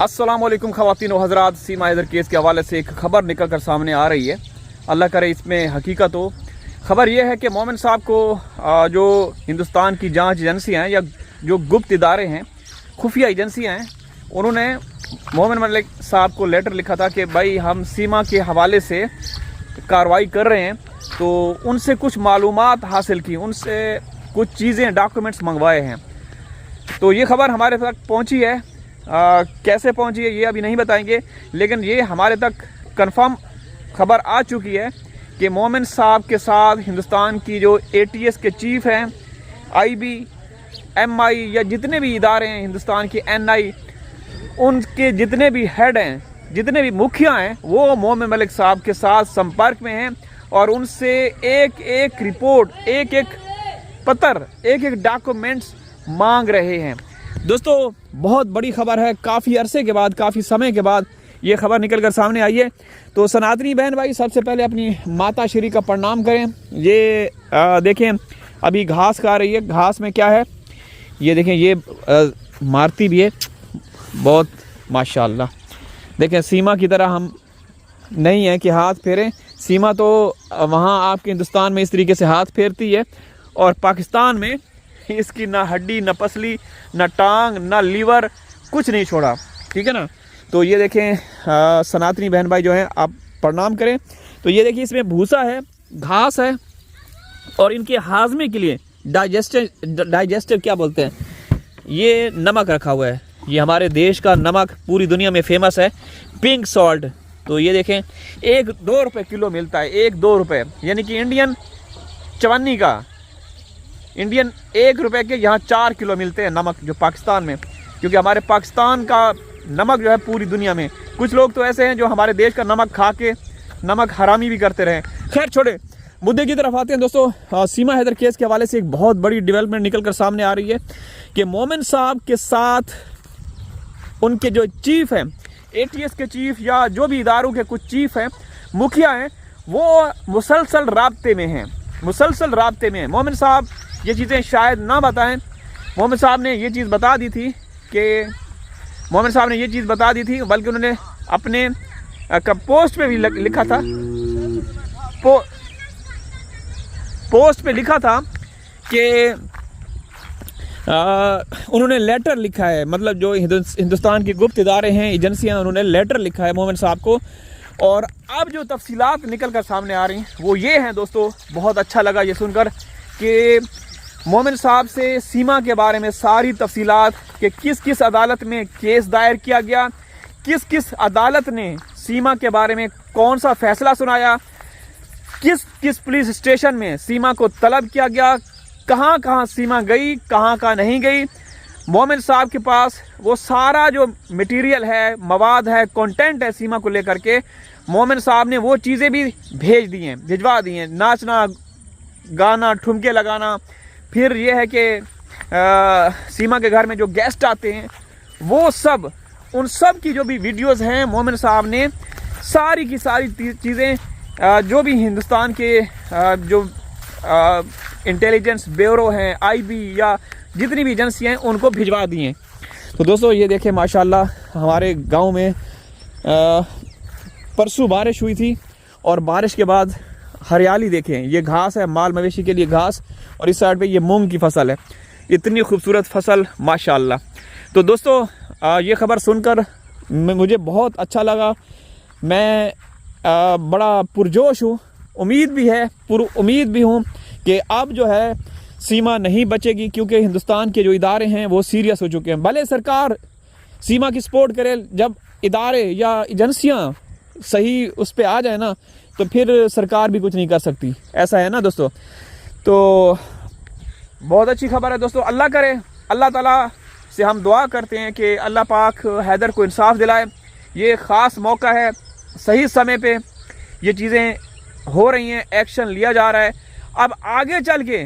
अस्सलाम वालेकुम ख़वातीन व हज़रात। सीमा हैदर केस के हवाले से एक ख़बर निकल कर सामने आ रही है। अल्लाह करे इसमें हकीकत हो। ख़बर यह है कि मोमिन साहब को जो हिंदुस्तान की जांच एजेंसियाँ हैं या जो गुप्त इदारे हैं, खुफिया एजेंसियाँ हैं, उन्होंने मोमिन मलिक साहब को लेटर लिखा था कि भाई हम सीमा के हवाले से कार्रवाई कर रहे हैं, तो उनसे कुछ मालूमात हासिल की, उनसे कुछ चीज़ें डॉक्यूमेंट्स मंगवाए हैं। तो ये ख़बर हमारे तक पहुंची है। कैसे पहुंची है ये अभी नहीं बताएंगे, लेकिन ये हमारे तक कंफर्म खबर आ चुकी है कि मोमिन साहब के साथ हिंदुस्तान की जो ATS के चीफ़ हैं, IB, MI या जितने भी इदारे हैं हिंदुस्तान की, NI, उनके जितने भी हेड हैं, जितने भी मुखिया हैं, वो मोमिन मलिक साहब के साथ संपर्क में हैं और उनसे एक एक रिपोर्ट, एक एक पत्र, एक एक डॉक्यूमेंट्स मांग रहे हैं। दोस्तों बहुत बड़ी खबर है। काफ़ी अरसे के बाद, काफ़ी समय के बाद ये खबर निकल कर सामने आई है। तो सनातनी बहन भाई सबसे पहले अपनी माता श्री का प्रणाम करें। ये देखें अभी घास खा रही है। घास में क्या है ये देखें, ये मारती भी है बहुत, माशाल्लाह। देखें सीमा की तरह हम नहीं है कि हाथ फेरें। सीमा तो वहाँ आपके हिंदुस्तान में इस तरीके से हाथ फेरती है और पाकिस्तान में इसकी ना हड्डी, ना पसली, ना टांग, ना लीवर, कुछ नहीं छोड़ा। ठीक है ना। तो ये देखें सनातनी बहन भाई जो हैं, आप प्रणाम करें। तो ये देखिए इसमें भूसा है, घास है और इनके हाजमे के लिए डाइजेस्टिव क्या बोलते हैं, ये नमक रखा हुआ है। ये हमारे देश का नमक पूरी दुनिया में फेमस है, पिंक सॉल्ट। तो ये देखें 1-2 रुपये किलो मिलता है, 1-2 रुपये, यानी कि इंडियन चवन्नी का, इंडियन 1 रुपये के यहाँ 4 किलो मिलते हैं नमक, जो पाकिस्तान में। क्योंकि हमारे पाकिस्तान का नमक जो है पूरी दुनिया में, कुछ लोग तो ऐसे हैं जो हमारे देश का नमक खा के नमक हरामी भी करते रहे। खैर छोड़े, मुद्दे की तरफ आते हैं। दोस्तों सीमा हैदर केस के हवाले से एक बहुत बड़ी डेवलपमेंट निकल कर सामने आ रही है कि मोमिन साहब के साथ उनके जो चीफ़ हैं, ATS के चीफ़ या जो भी इदारों के कुछ चीफ़ हैं, मुखिया हैं, वो मुसलसल राब्ते में हैं, मुसलसल राब्ते में हैं। मोमिन साहब ये चीज़ें शायद ना बताएं। मोमिन साहब ने ये चीज़ बता दी थी कि बल्कि उन्होंने अपने पोस्ट पे भी लिखा था, पोस्ट पे लिखा था कि उन्होंने लेटर लिखा है, मतलब जो हिंदुस्तान की गुप्त इदारे हैं, एजेंसियां, उन्होंने लेटर लिखा है मोमिन साहब को। और अब जो तफसीलात निकल कर सामने आ रही हैं वो ये हैं। दोस्तों बहुत अच्छा लगा ये सुनकर कि मोमिन साहब से सीमा के बारे में सारी तफसीलात, कि किस किस अदालत में केस दायर किया गया, किस किस अदालत ने सीमा के बारे में कौन सा फैसला सुनाया, किस किस पुलिस स्टेशन में सीमा को तलब किया गया, कहाँ कहाँ सीमा गई, कहाँ कहाँ नहीं गई। मोमिन साहब के पास वो सारा जो मटेरियल है, मवाद है, कंटेंट है सीमा को लेकर के, मोमिन साहब ने वो चीज़ें भी भिजवा दी हैं। नाचना, गाना, ठुमके लगाना। फिर ये है कि सीमा के घर में जो गेस्ट आते हैं, वो सब, उन सब की जो भी वीडियोस हैं, मोमिन साहब ने सारी की सारी चीज़ें जो भी हिंदुस्तान के जो इंटेलिजेंस ब्यूरो हैं, IB या जितनी भी एजेंसियाँ हैं, उनको भिजवा दी हैं। तो दोस्तों ये देखें माशाल्लाह, हमारे गांव में परसों बारिश हुई थी और बारिश के बाद हरियाली देखें, ये घास है, माल मवेशी के लिए घास, और इस साइड पे ये मूंग की फसल है। इतनी खूबसूरत फसल माशाल्लाह। तो दोस्तों ये ख़बर सुनकर मुझे बहुत अच्छा लगा। मैं बड़ा पुरजोश हूँ। उम्मीद भी हूँ कि अब जो है सीमा नहीं बचेगी, क्योंकि हिंदुस्तान के जो इदारे हैं वो सीरियस हो चुके हैं। भले सरकार सीमा की सपोर्ट करे, जब इदारे या एजेंसियाँ सही उस पर आ जाए ना, तो फिर सरकार भी कुछ नहीं कर सकती। ऐसा है ना दोस्तों। तो बहुत अच्छी खबर है दोस्तों। अल्लाह करे, अल्लाह ताला से हम दुआ करते हैं कि अल्लाह पाक हैदर को इंसाफ दिलाए। ये ख़ास मौका है, सही समय पे ये चीज़ें हो रही हैं, एक्शन लिया जा रहा है। अब आगे चल के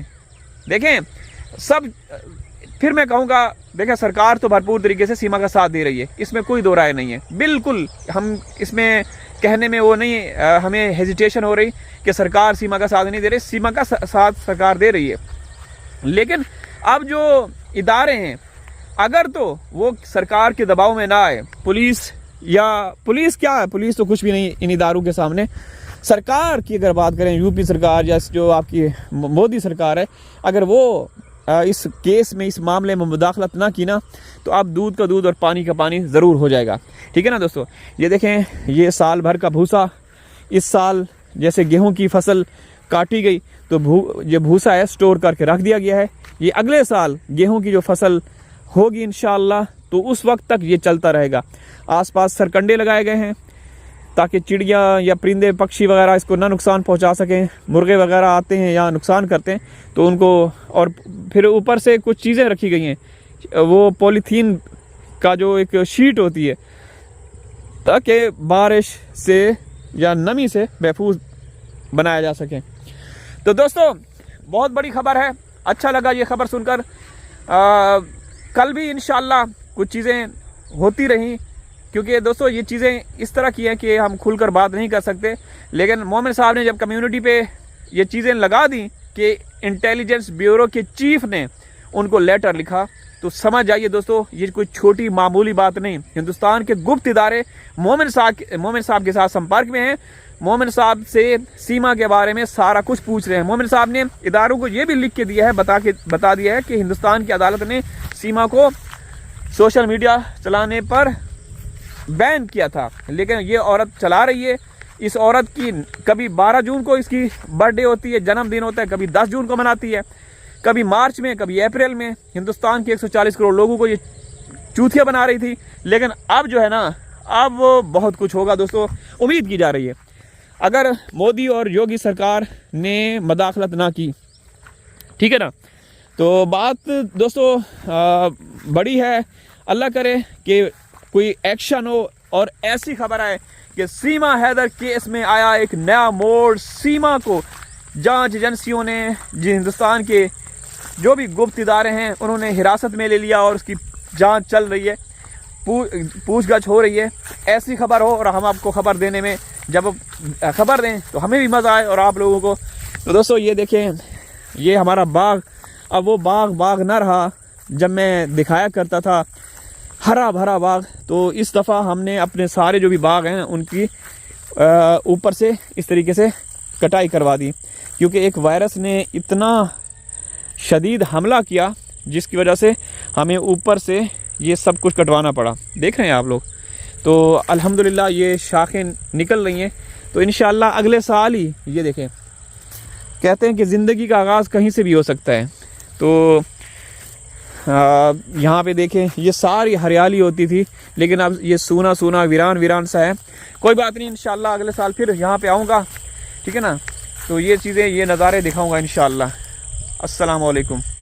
देखें सब, फिर मैं कहूँगा, देखें सरकार तो भरपूर तरीके से सीमा का साथ दे रही है, इसमें कोई दो राय नहीं है। बिल्कुल हम इसमें कहने में वो नहीं, हमें हेजिटेशन हो रही कि सरकार सीमा का साथ नहीं दे रही। सीमा का साथ सरकार दे रही है, लेकिन अब जो इदारे हैं अगर तो वो सरकार के दबाव में ना आए, पुलिस क्या है, पुलिस तो कुछ भी नहीं इन इदारों के सामने। सरकार की अगर बात करें, यूपी सरकार या जो आपकी मोदी सरकार है, अगर वो इस केस में, इस मामले में मुदाखलत ना की ना, तो अब दूध का दूध और पानी का पानी ज़रूर हो जाएगा। ठीक है ना दोस्तों। ये देखें, ये साल भर का भूसा, इस साल जैसे गेहूं की फसल काटी गई तो ये भूसा है स्टोर करके रख दिया गया है। ये अगले साल गेहूं की जो फसल होगी इंशाअल्लाह, तो उस वक्त तक ये चलता रहेगा। आसपास सरकंडे लगाए गए हैं ताकि चिड़िया या परिंदे पक्षी वगैरह इसको ना नुकसान पहुंचा सकें। मुर्गे वगैरह आते हैं या नुकसान करते हैं तो उनको, और फिर ऊपर से कुछ चीज़ें रखी गई हैं, वो पॉलीथीन का जो एक शीट होती है, ताकि बारिश से या नमी से महफूज बनाया जा सके। तो दोस्तों, बहुत बड़ी खबर है, अच्छा लगा ये खबर सुनकर। कल भी इंशाअल्लाह कुछ चीज़ें होती रहीं, क्योंकि दोस्तों ये चीज़ें इस तरह की हैं कि हम खुलकर बात नहीं कर सकते। लेकिन मोमिन साहब ने जब कम्युनिटी पे ये चीज़ें लगा दी कि इंटेलिजेंस ब्यूरो के चीफ ने उनको लेटर लिखा, तो समझ जाइए दोस्तों, ये कोई छोटी मामूली बात नहीं। हिंदुस्तान के गुप्त इदारे मोमिन साहब के साथ संपर्क में हैं। मोमिन साहब से सीमा के बारे में सारा कुछ पूछ रहे हैं। मोमिन साहब ने इदारों को ये भी लिख के दिया है, बता दिया है कि हिंदुस्तान की अदालत ने सीमा को सोशल मीडिया चलाने पर बैन किया था, लेकिन ये औरत चला रही है। इस औरत की कभी 12 जून को इसकी बर्थडे होती है, जन्मदिन होता है, कभी 10 जून को मनाती है, कभी मार्च में, कभी अप्रैल में। हिंदुस्तान के 140 करोड़ लोगों को ये चूतिया बना रही थी। लेकिन अब जो है ना, अब बहुत कुछ होगा दोस्तों, उम्मीद की जा रही है। अगर मोदी और योगी सरकार ने मदाखलत ना की, ठीक है ना, तो बात दोस्तों बड़ी है। अल्लाह करे कि कोई एक्शन हो और ऐसी खबर आए कि सीमा हैदर केस में आया एक नया मोड़। सीमा को जांच एजेंसियों ने, जो हिंदुस्तान के जो भी गुप्त इदारे हैं, उन्होंने हिरासत में ले लिया और उसकी जांच चल रही है, पूछगछ हो रही है। ऐसी खबर हो और हम आपको खबर देने में, जब खबर दें तो हमें भी मज़ा आए और आप लोगों को। तो दोस्तों ये देखें, ये हमारा बाग, अब वो बाग ना रहा जब मैं दिखाया करता था, हरा भरा बाग। तो इस दफ़ा हमने अपने सारे जो भी बाग हैं उनकी ऊपर से इस तरीके से कटाई करवा दी, क्योंकि एक वायरस ने इतना शदीद हमला किया जिसकी वजह से हमें ऊपर से ये सब कुछ कटवाना पड़ा। देख रहे हैं आप लोग। तो अल्हम्दुलिल्लाह ये शाखें निकल रही हैं, तो इंशाअल्लाह अगले साल ही, ये देखें, कहते हैं कि ज़िंदगी का आगाज़ कहीं से भी हो सकता है। तो यहाँ पे देखें, ये सारी हरियाली होती थी, लेकिन अब ये सूना सूना वीरान सा है। कोई बात नहीं, इंशाअल्लाह अगले साल फिर यहाँ पे आऊँगा, ठीक है ना। तो ये चीज़ें, ये नज़ारे दिखाऊँगा इंशाअल्लाह। अस्सलाम वालेकुम।